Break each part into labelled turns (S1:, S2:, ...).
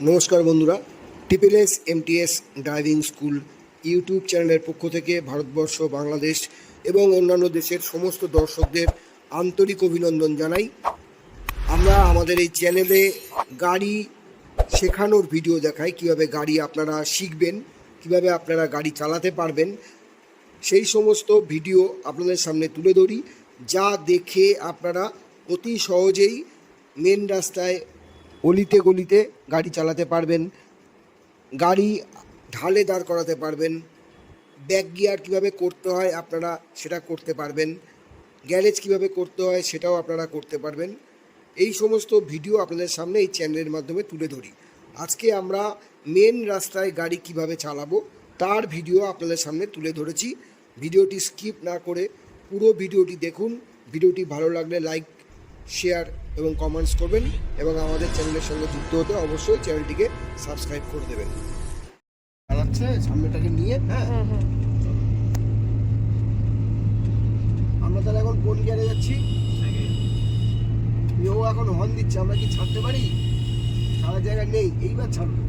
S1: নমস্কার বন্ধুরা, TSS MTS driving school YouTube চ্যানেলের পক্ষ থেকে ভারতবর্ষ, বাংলাদেশ এবং অন্যান্য দেশের সমস্ত দর্শকদের আন্তরিক অভিনন্দন জানাই। আমরা আমাদের এই চ্যানেলে গাড়ি শেখানোর ভিডিও দেখাই, কীভাবে গাড়ি আপনারা শিখবেন, কীভাবে আপনারা গাড়ি চালাতে পারবেন, সেই সমস্ত ভিডিও আপনাদের সামনে তুলে ধরি, যা দেখে আপনারা অতি সহজেই মেন রাস্তায় অলিতে গলিতে গাড়ি চালাতে পারবেন, গাড়ি ঢালে দাঁড় করাতে পারবেন, ব্যাক গিয়ার কীভাবে করতে হয় আপনারা সেটা করতে পারবেন, গ্যারেজ কীভাবে করতে হয় সেটাও আপনারা করতে পারবেন। এই সমস্ত ভিডিও আপনাদের সামনে এই চ্যানেলের মাধ্যমে তুলে ধরি। আজকে আমরা মেন রাস্তায় গাড়ি কিভাবে চালাবো তার ভিডিও আপনাদের সামনে তুলে ধরেছি। ভিডিওটি স্কিপ না করে পুরো ভিডিওটি দেখুন। ভিডিওটি ভালো লাগলে লাইক, শেয়ার এবং কমেন্টস করবেন এবং আমাদের চ্যানেলের সঙ্গে যুক্ত হতে অবশ্যই চ্যানেলটিকে সাবস্ক্রাইব করে দেবেন। চালাচ্ছে সামনেটাকে নিয়ে। হ্যাঁ, আমরা তাহলে এখন কোন গিয়ারে যাচ্ছি? ও এখন হর্ন দিচ্ছে, আমরা কি ছাড়তে পারি? ছাড়ার জায়গা নেই, এইবার ছাড়বো।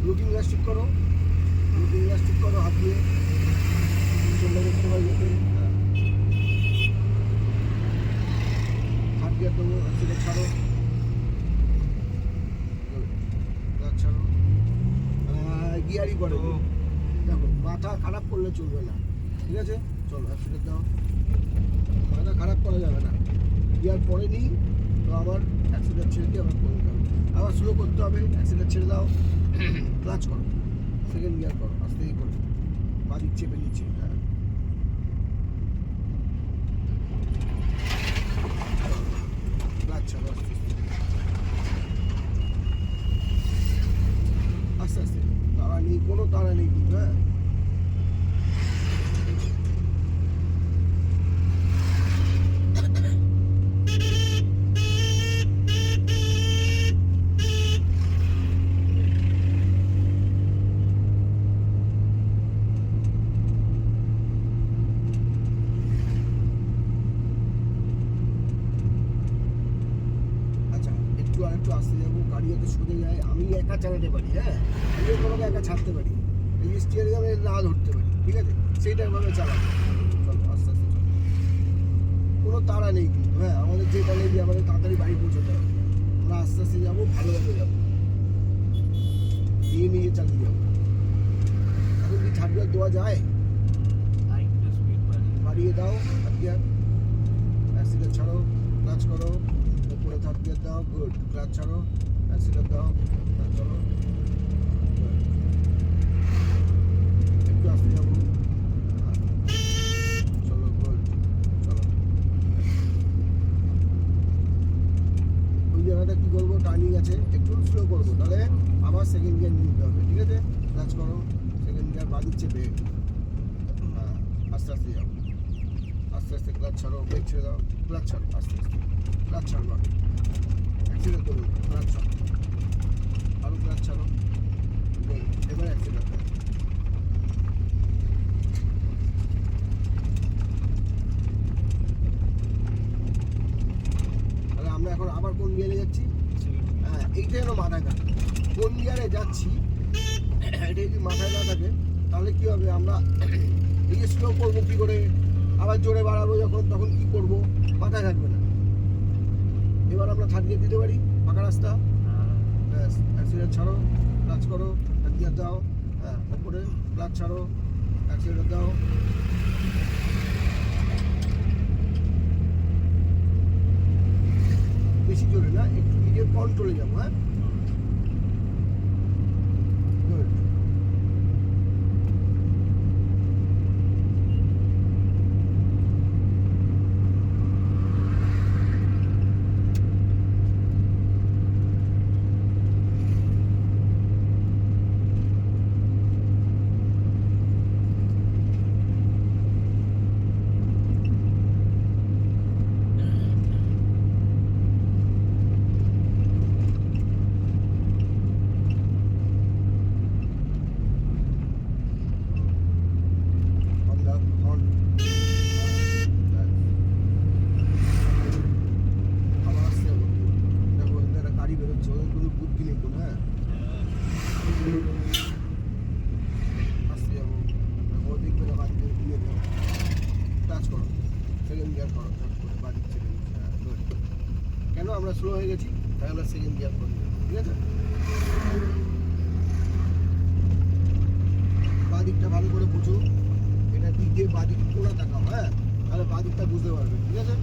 S1: লুকিং গ্লাস ঠিক করো, লুকিং গ্লাস ঠিক করো, হাত দিয়ে চলে দেখতে পাই যাতে হাত দিয়ে দেবো, সেটা ছাড়ো, ছাড়ো, গিয়ারই করে। দেখো, মাথা খারাপ করলে চলবে না, ঠিক আছে? চলো অ্যাক্সিডেন্ট দাও, মাথা খারাপ করা যাবে না। গিয়ার পরে নিই তো আবার অ্যাক্সিডেন্ট ছেড়ে দিয়ে আবার করতে হবে, আবার স্লো করতে হবে। অ্যাক্সিডেন্ট ছেড়ে দাও, ক্লাচ করো, সেকেন্ড গিয়ার করো, আস্তেই করো, বাদিক চেপে নিচ্ছে। হ্যাঁ, ক্লাচ ছাড়ো, আস্তে আস্তে, তাড়া নেই, কোনো তাড়া নেই কিন্তু। হ্যাঁ, একটু আসতে যাবো, গাড়ি যাতে সোজা যায়, আমি একা চালাতে পারি। হ্যাঁ, আমি কোনো একা ছাড়তে পারি, এই স্টিয়ারিং আমি না ধরতে পারি, ঠিক আছে? সেইটাভাবে চালাবো। চলো আস্তে আস্তে চলো, কোনো তাড়া নেই কিন্তু। হ্যাঁ, আমাদের যেটা নেই, আমাদের তাড়াতাড়ি বাড়ি পৌঁছতে হবে। আমরা আস্তে আস্তে যাবো, ভালোভাবে যাবো, নিয়ে নিয়ে চালিয়ে যাবো। এখন কি থার্ড গিয়ার দেওয়া যায়? বাড়িয়ে দাও থার্ড গিয়ার, অ্যাক্সিডেন্ট ছাড়ো, ক্লাচ করো, উপরে থার্ড গিয়ার দাও, গুড, ক্লাচ ছাড়ো, অ্যাক্সিডেন্ট দাও, ক্লাচ করো, একটু আসতে যাবো, চলো, গুড, চলো। ওই জায়গাটা কী করবো, টার্নিং আছে, একটু স্লো করবো, তাহলে আবার সেকেন্ড গিয়ার নিতে হবে, ঠিক আছে? ক্লাচ করো, সেকেন্ড গিয়ার বাঁ দিক চেপে, হ্যাঁ, আস্তে আস্তে যাও, আস্তে আস্তে ক্লাচ ছাড়ো, ব্রেক ছেড়ে দাও, ক্লাচ ছাড়ো, আস্তে আস্তে ক্লাচ ছাড়ো, অ্যাক্সিডেন্ট করো, ক্লাচ ছাড়ো, আরও ক্লাচ ছাড়ো, এবার অ্যাক্সিডেন্ট করো। তাহলে আমরা এখন আবার কোন গিয়ারে যাচ্ছি? হ্যাঁ, এইটা যেন মাথায় থাকে, কোন গিয়ারে যাচ্ছি এটা যদি মাথায় না থাকে তাহলে কী হবে, আমরা এই স্লো করবো কী করে, আবার জোরে বাড়াবো যখন, তখন কী করবো মাথায় থাকবে না। এবার আমরা থার্ড গিয়ার দিতে পারি, ফাঁকা রাস্তা, ব্যাস, অ্যাক্সিডেন্ট ছাড়ো, ক্লাচ করো, থার্ড গিয়ার দাও, হ্যাঁ, ওপরে ক্লাচ ছাড়ো, অ্যাক্সিডেন্ট দাও, বেশি জোরে না, একটু মিডিয়াম কন্ট্রোলে যাবো। হ্যাঁ, গুড। সেকেন্ড গিয়ার করবে, ঠিক আছে? বাঁ দিকটা ভালো করে বুঝো, এটা দিক দিয়ে বাঁ দিক কোনা তাকাও, হ্যাঁ, তাহলে বাঁ দিকটা বুঝতে পারবে, ঠিক আছে?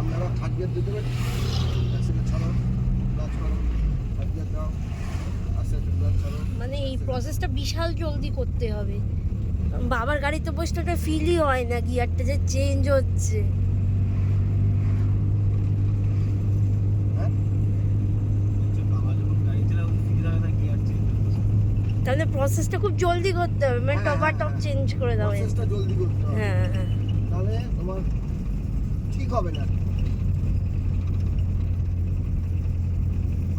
S1: আপনারা থার্ড গিয়ার দিতে পারেন, অ্যাক্সিলেটর ছাড়ো, ক্লাচ করো, থার্ড গিয়ার দাও, আস্তে আস্তে ক্লাচ ছাড়ো।
S2: মানে এই প্রসেসটা বিশাল জলদি করতে হবে। বাবার গাড়িতে বসতে একটা ফিলই হয় না গিয়ারটা যে চেঞ্জ হচ্ছে।
S1: হ্যাঁ,
S2: তাহলে প্রসেসটা খুব জলদি করতে হবে, মানে
S1: হ্যাঁ,
S2: টপ আর টপ
S1: হ্যাঁ।
S2: চেঞ্জ করে দাও।
S1: প্রসেসটা জলদি করতে হবে,
S2: হ্যাঁ হ্যাঁ।
S1: তাহলে তোমার ঠিক হবে না।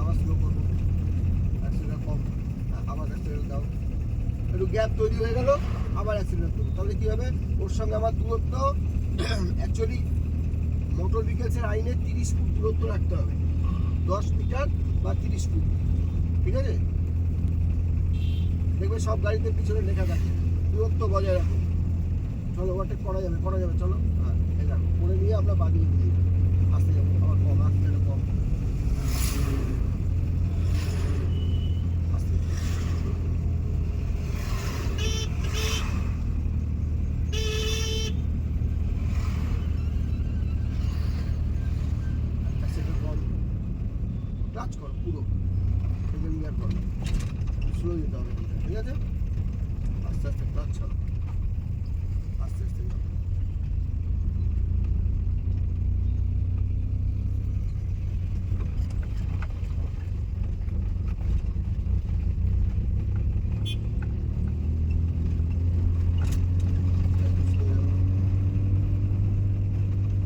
S1: আবার স্লো করবো, অ্যাক্সিলেটর কম, আবার অ্যাক্সিলেটর দাও, একটু গ্যাপ তৈরি হয়ে গেল, আবার অ্যাক্সিলেটর দেবো, তাহলে কি হবে, ওর সঙ্গে আমার দূরত্ব অ্যাকচুয়ালি মোটর ভেহিকেলসের আইনে 30 ফুট দূরত্ব রাখতে হবে, 10 মিটার বা 30 ফুট, ঠিক আছে? দেখবে সব গাড়িতে পিছনে লেখা থাকে দূরত্ব বজায় রাখো। চলো ওভারটেক করা যাবে, চলো, হ্যাঁ, এটা করে নিয়ে আমরা বাগিয়ে দিয়ে যাবো, আসতে যাবো, আবার কম, আসতে গেলে কম, আসতে সেটা কম, ক্লাচ করো পুরো, সেকেন্ড গিয়ার করো, স্লো যেতে হবে, ঠিক আছে? আস্তে আস্তে ক্লাচ ছাড়ো, আস্তে আস্তে যাও।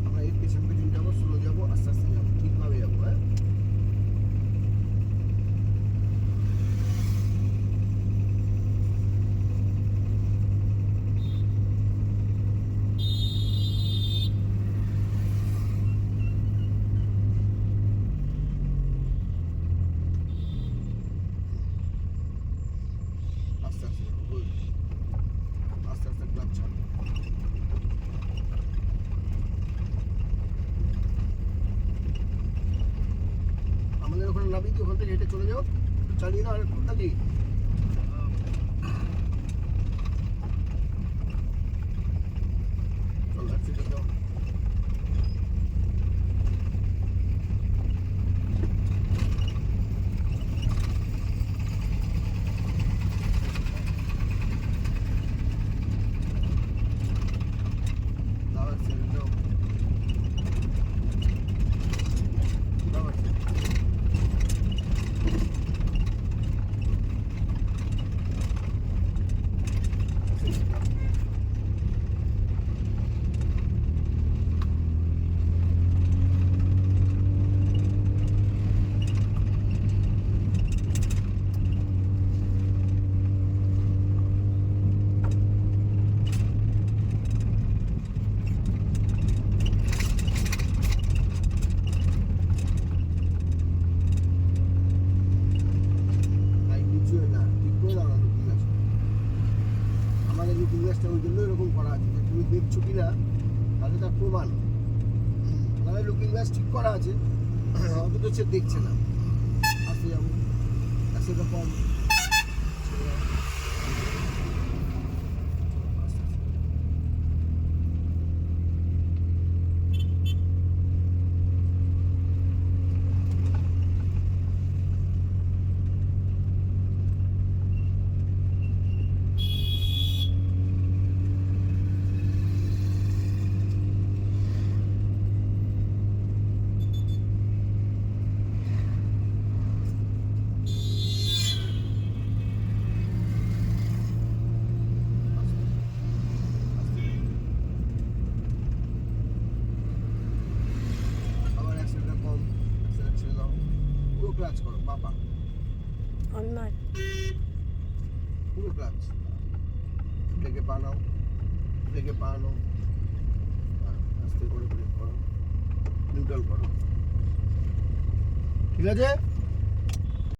S1: আমরা এর পেছন পেছন যাবো, স্লো যাবো, আস্তে আস্তে যাবো, ঠিকভাবে যাবো, হ্যাঁ? আস্তে আস্তে যাবো, good. আস্তে আস্তে ক্লাচ ছাড়ো। আমাদের ওখানে নামি, ওখান থেকে হেঁটে চলে যাও, চালিয়ে নাও আরেকটু নাকি। চলো অ্যাক্সিডেন্ট দাও, দাও অ্যাক্সিডেন্ট দাও, দাও অ্যাক্সিডেন্ট। ভাই নিচুয়ে না, ঠিক করে দাও না লুকিং গ্লাস। আমাদের লুকিং গ্লাসটা ওই জন্য এরকম করা আছে যে তুমি দেখছো কি না তাহলে তার প্রমাণ, তাহলে লুকিং গ্লাস ঠিক করা আছে, অথচ সে দেখছে না। আসতে যাবো, আসতে তো কম, ছেড়ে দাও। আস্তে আস্তে। আবার অ্যাক্সিডেন্ট কম, অ্যাক্সিডেন্ট ছেড়ে দাও, পুরো ক্লাচ করো, বাবা
S2: অনমার
S1: পুরো ক্লাচ, ব্রেকে পা নাও, ব্রেকে পা নাও, আস্তে করে ব্রেক করো। নিউট্রাল করো, ঠিক আছে।